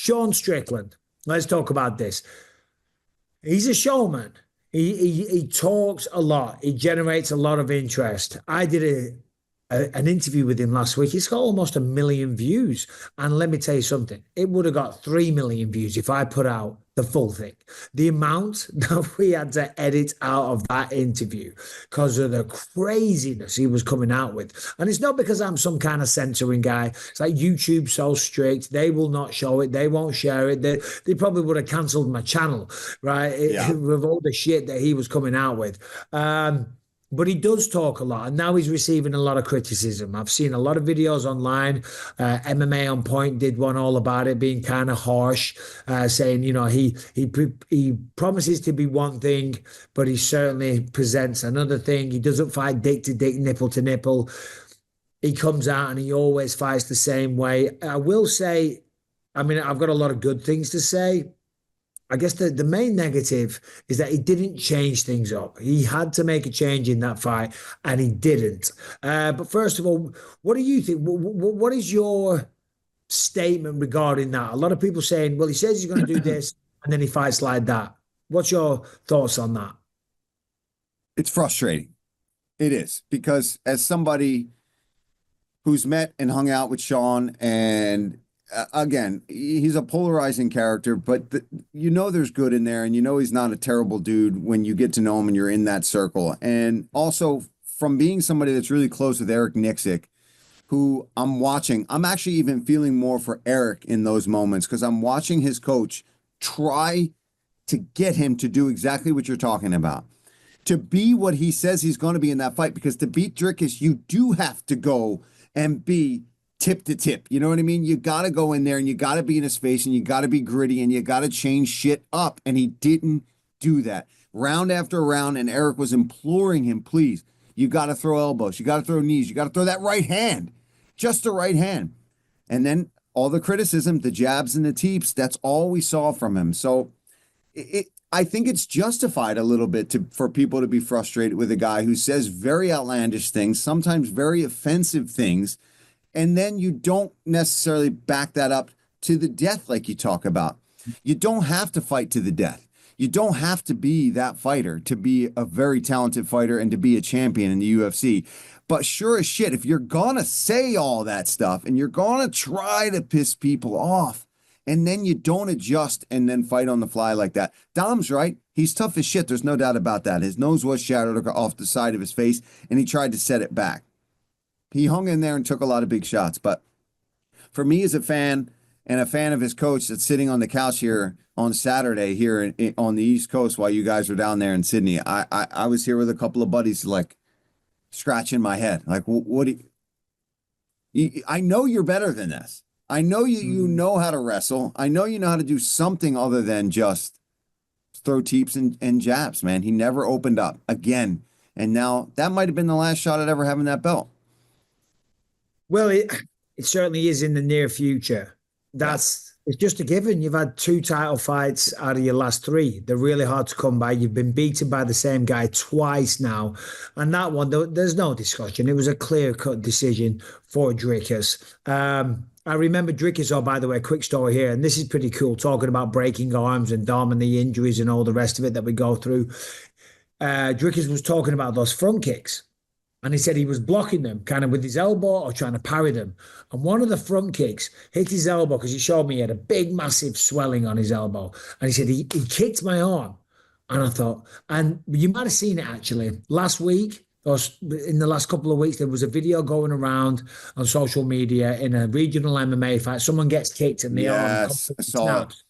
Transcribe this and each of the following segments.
Sean Strickland. Let's talk about this. He's a showman. He talks a lot. He generates a lot of interest. I did an interview with him last week. It's got almost 1 million views. And let me tell you something. It would have got 3 million views if I put out the full thing. The amount that we had to edit out of that interview because of the craziness he was coming out with. And it's not because I'm some kind of censoring guy. It's like YouTube's so strict. They will not show it. They won't share it. They probably would have cancelled my channel, right? Yeah. With all the shit that he was coming out with. But he does talk a lot, and now he's receiving a lot of criticism. I've seen a lot of videos online. MMA on Point did one all about it, being kind of harsh, saying, you know, he promises to be one thing, but he certainly presents another thing. He doesn't fight dick to dick, nipple to nipple. He comes out and he always fights the same way. I will say, I mean, I've got a lot of good things to say. I guess the main negative is that he didn't change things up. He had to make a change in that fight, and he didn't. But first of all, what do you think? What is your statement regarding that? A lot of people saying, well, he says he's going to do this, and then he fights like that. What's your thoughts on that? It's frustrating. It is, because as somebody who's met and hung out with Sean, and again, he's a polarizing character, but you know there's good in there, and you know he's not a terrible dude when you get to know him and you're in that circle. And also, from being somebody that's really close with Eric Nixick, who I'm watching, I'm actually even feeling more for Eric in those moments, because I'm watching his coach try to get him to do exactly what you're talking about, to be what he says he's going to be in that fight. Because to beat Dricus, you do have to go and be tip to tip. You know what I mean? You got to go in there and you got to be in his face and you got to be gritty and you got to change shit up. And he didn't do that round after round. And Eric was imploring him, please, you got to throw elbows. You got to throw knees. You got to throw that right hand, just the right hand. And then all the criticism, the jabs and the teeps, that's all we saw from him. So I think it's justified a little bit for people to be frustrated with a guy who says very outlandish things, sometimes very offensive things, and then you don't necessarily back that up to the death like you talk about. You don't have to fight to the death. You don't have to be that fighter to be a very talented fighter and to be a champion in the UFC. But sure as shit, if you're going to say all that stuff and you're going to try to piss people off, and then you don't adjust and then fight on the fly like that. Dom's right. He's tough as shit. There's no doubt about that. His nose was shattered off the side of his face, and he tried to set it back. He hung in there and took a lot of big shots. But for me as a fan and a fan of his coach that's sitting on the couch here on Saturday here on the East Coast while you guys were down there in Sydney, I was here with a couple of buddies like scratching my head. Like, what do you, I know you're better than this. I know you know how to wrestle. I know you know how to do something other than just throw teeps and jabs, man. He never opened up again. And now that might have been the last shot at ever having that belt. Well, it certainly is in the near future. It's just a given. You've had 2 title fights out of your last 3. They're really hard to come by. You've been beaten by the same guy twice now. And that one, there's no discussion. It was a clear-cut decision for Dricus. I remember Dricus, oh, by the way, quick story here, and this is pretty cool, talking about breaking arms and Dom and the injuries and all the rest of it that we go through. Dricus was talking about those front kicks. And he said he was blocking them kind of with his elbow or trying to parry them. And one of the front kicks hit his elbow, because he showed me he had a big, massive swelling on his elbow. And he said he kicked my arm. And I thought, and you might have seen it actually. Last week, or in the last couple of weeks, there was a video going around on social media in a regional MMA fight. Someone gets kicked and the arm snaps.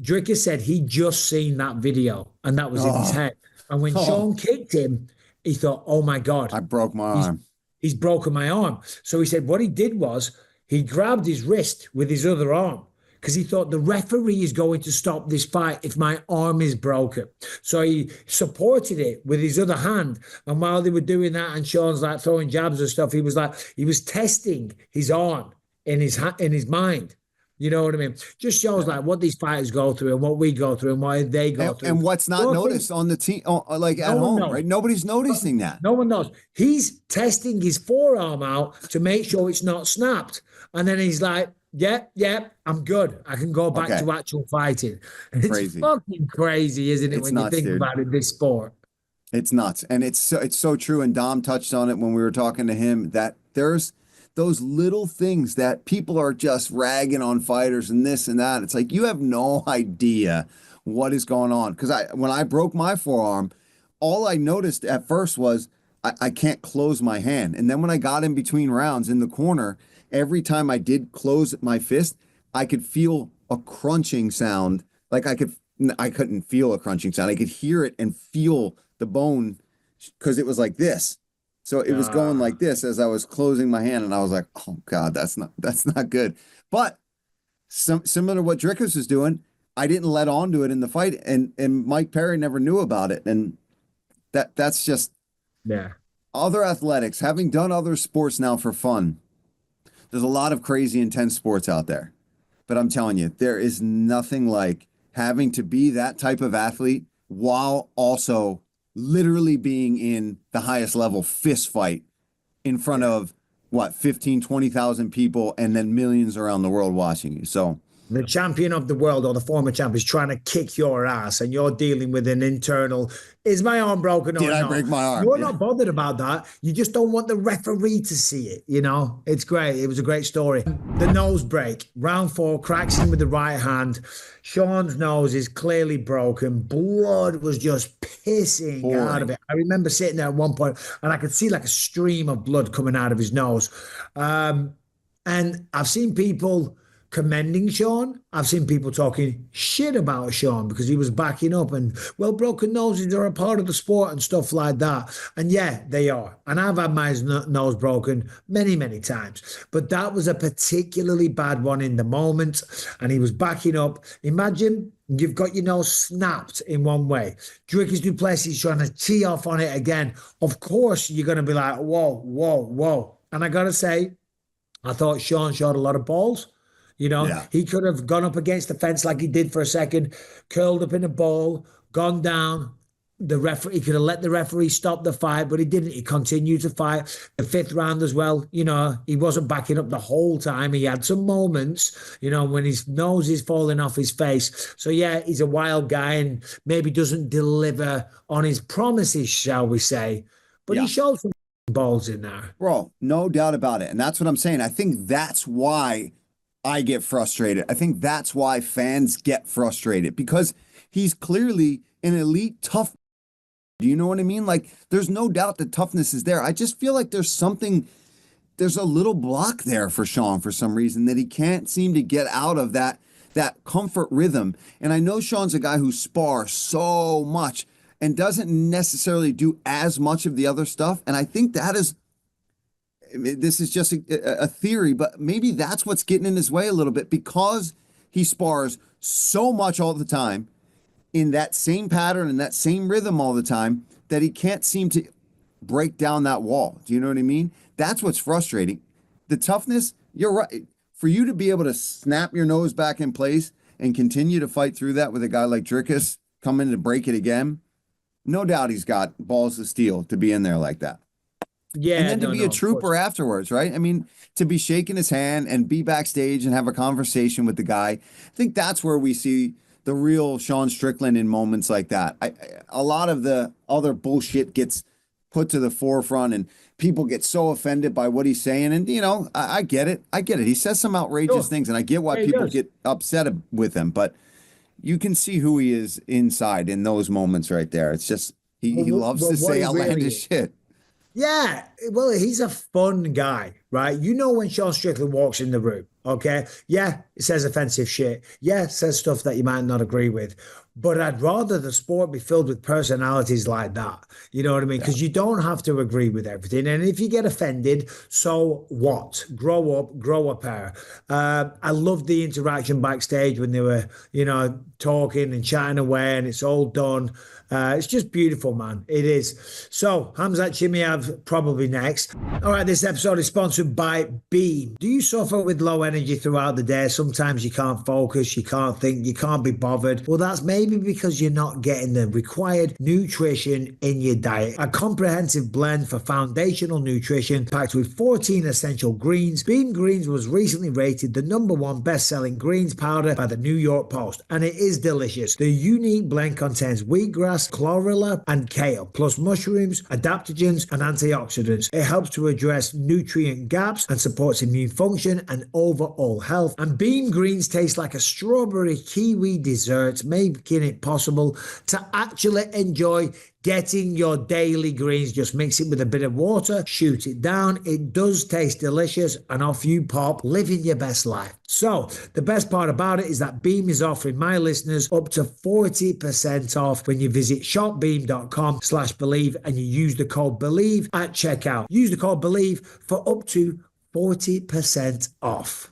Dricus said he just seen that video and that was in his head. And when Sean kicked him, he thought, oh, my God. I broke my arm. He's broken my arm. So he said what he did was he grabbed his wrist with his other arm because he thought the referee is going to stop this fight if my arm is broken. So he supported it with his other hand. And while they were doing that and Sean's like throwing jabs and stuff, he was testing his arm in his mind. You know what I mean? Just shows like what these fighters go through and what we go through and why they go through. And what's not noticed on the team, like at home, right? Nobody's noticing that. No one knows. He's testing his forearm out to make sure it's not snapped. And then he's like, yeah, I'm good. I can go back Okay, to actual fighting. It's crazy. fucking crazy, isn't it, It's when you nuts, think dude. about it, this sport? It's nuts. And it's so true. And Dom touched on it when we were talking to him that there's those little things that people are just ragging on fighters and this and that. It's like you have no idea what is going on. Because when I broke my forearm, all I noticed at first was I can't close my hand. And then when I got in between rounds in the corner, every time I did close my fist, I could feel a crunching sound. Like I couldn't feel a crunching sound. I could hear it and feel the bone because it was like this. So it was going Ah, like this as I was closing my hand, and I was like, "Oh God, that's not good." But similar to what Drickus was doing, I didn't let on to it in the fight, and Mike Perry never knew about it, and that's just yeah. other athletics. Having done other sports now for fun, there's a lot of crazy intense sports out there. But I'm telling you, there is nothing like having to be that type of athlete while also literally being in the highest level fist fight in front Yeah. of what, 15, 20,000 people and then millions around the world watching you. So, The champion of the world or the former champ is trying to kick your ass, and you're dealing with an internal, is my arm broken did or I not? break my arm? You're Yeah. not bothered about that. You just don't want the referee to see it, you know? It's great. It was a great story. The nose break, round four, cracks him with the right hand. Sean's nose is clearly broken. Blood was just pissing out of Pouring. it. I remember sitting there at one point and I could see like a stream of blood coming out of his nose. Um, and I've seen people commending Sean. I've seen people talking shit about Sean because he was backing up and, well, broken noses are a part of the sport and stuff like that. And yeah, they are. And I've had my nose broken many, many times. But that was a particularly bad one in the moment. And he was backing up. Imagine you've got your nose snapped in one way. Dricus du Plessis trying to tee off on it again. Of course, you're going to be like, whoa, whoa, whoa. And I got to say, I thought Sean showed a lot of balls. You know, Yeah. he could have gone up against the fence like he did for a second, curled up in a ball, gone down. The referee, he could have let the referee stop the fight, but he didn't. He continued to fight. The fifth round as well, you know, he wasn't backing up the whole time. He had some moments, you know, when his nose is falling off his face. So yeah, he's a wild guy and maybe doesn't deliver on his promises, shall we say. But he Yeah. showed some balls in there. Bro, no doubt about it. And that's what I'm saying. I think that's why I get frustrated. I think that's why fans get frustrated because he's clearly an elite tough. Do you know what I mean? Like, there's no doubt that toughness is there. I just feel like there's a little block there for Sean for some reason that he can't seem to get out of that comfort rhythm. And I know Sean's a guy who spars so much and doesn't necessarily do as much of the other stuff. And I think that is, I mean, this is just a theory, but maybe that's what's getting in his way a little bit because he spars so much all the time in that same pattern and that same rhythm all the time that he can't seem to break down that wall. Do you know what I mean? That's what's frustrating. The toughness, you're right. For you to be able to snap your nose back in place and continue to fight through that with a guy like Dricus coming to break it again, no doubt he's got balls of steel to be in there like that. And Yeah, then to no, be a no, of course. trooper afterwards, right? I mean, to be shaking his hand and be backstage and have a conversation with the guy. I think that's where we see the real Sean Strickland in moments like that. A lot of the other bullshit gets put to the forefront and people get so offended by what he's saying. And, you know, I get it. I get it. He says some outrageous Sure. things and I get why Yeah, he people does. get upset with him, but you can see who he is inside in those moments right there. It's just, he loves to What say he really outlandish is. shit. Yeah, well, he's a fun guy, right? You know when Sean Strickland walks in the room, okay? Yeah, it says offensive shit. Yeah, it says stuff that you might not agree with. But I'd rather the sport be filled with personalities like that. You know what I mean? Yeah. Because you don't have to agree with everything. And if you get offended, so what? Grow up, grow a pair. I loved the interaction backstage when they were, you know, talking and chatting away, and it's all done. It's just beautiful, man. It is. So, Hamzat Chimaev probably next. All right, this episode is sponsored to buy Beam. Do you suffer with low energy throughout the day? Sometimes you can't focus, you can't think, you can't be bothered. Well, that's maybe because you're not getting the required nutrition in your diet. A comprehensive blend for foundational nutrition packed with 14 essential greens. Beam Greens was recently rated the #1 best-selling greens powder by the New York Post, and it is delicious. The unique blend contains wheatgrass, chlorella, and kale, plus mushrooms, adaptogens, and antioxidants. It helps to address nutrient gaps and supports immune function and overall health. And Beam Greens taste like a strawberry kiwi dessert, making it possible to actually enjoy getting your daily greens. Just mix it with a bit of water, shoot it down. It does taste delicious, and off you pop, living your best life. So the best part about it is that Beam is offering my listeners up to 40% off when you visit shopbeam.com/believe and you use the code BELIEVE at checkout. Use the code BELIEVE for up to 40% off.